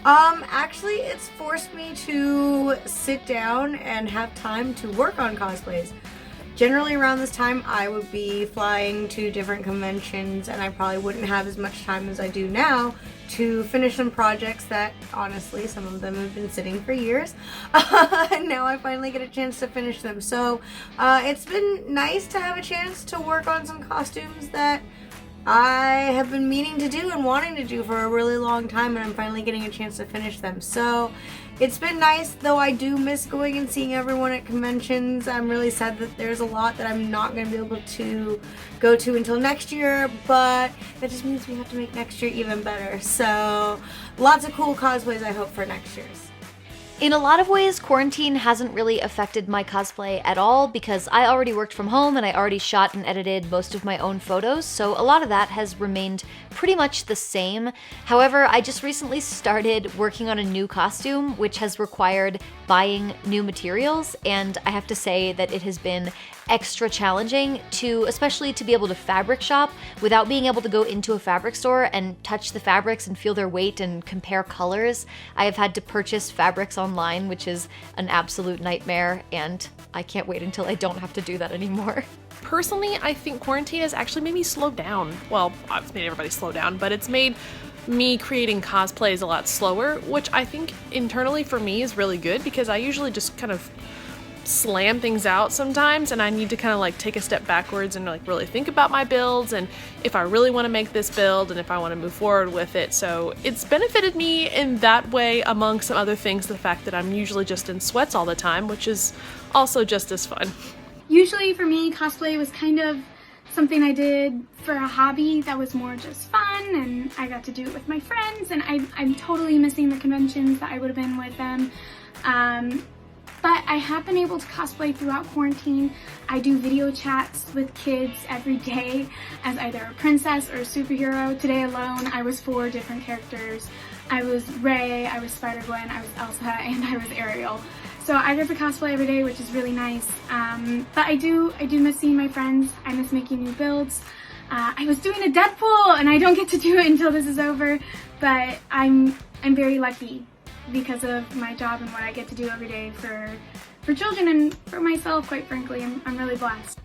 Actually, it's forced me to sit down and have time to work on cosplays. Generally around this time, I would be flying to different conventions, and I probably wouldn't have as much time as I do now to finish some projects that, honestly, some of them have been sitting for years. And now I finally get a chance to finish them. So it's been nice to have a chance to work on some costumes that I have been meaning to do and wanting to do for a really long time, and I'm finally getting a chance to finish them. So it's been nice, though I do miss going and seeing everyone at conventions. I'm really sad that there's a lot that I'm not going to be able to go to until next year, but that just means we have to make next year even better. So lots of cool cosplays I hope for next year's. In a lot of ways, quarantine hasn't really affected my cosplay at all because I already worked from home and I already shot and edited most of my own photos, so a lot of that has remained pretty much the same. However, I just recently started working on a new costume, which has required buying new materials, and I have to say that it has been extra challenging especially to be able to fabric shop without being able to go into a fabric store and touch the fabrics and feel their weight and compare colors. I have had to purchase fabrics online, which is an absolute nightmare, and I can't wait until I don't have to do that anymore. Personally, I think quarantine has actually made me slow down. Well, it's made everybody slow down, but it's made me creating cosplays a lot slower, which I think internally for me is really good because I usually just kind of slam things out sometimes, and I need to kind of like take a step backwards and like really think about my builds and if I really want to make this build and if I want to move forward with it. So it's benefited me in that way, among some other things, the fact that I'm usually just in sweats all the time, which is also just as fun. Usually for me, cosplay was kind of something I did for a hobby that was more just fun, and I got to do it with my friends, and I'm totally missing the conventions that I would have been with them. But I have been able to cosplay throughout quarantine. I do video chats with kids every day as either a princess or a superhero. Today alone, I was 4 different characters. I was Rey, I was Spider-Gwen, I was Elsa, and I was Ariel. So I get to cosplay every day, which is really nice. But I do miss seeing my friends. I miss making new builds. I was doing a Deadpool, and I don't get to do it until this is over. But I'm very lucky because of my job and what I get to do every day for children and for myself, quite frankly. I'm really blessed.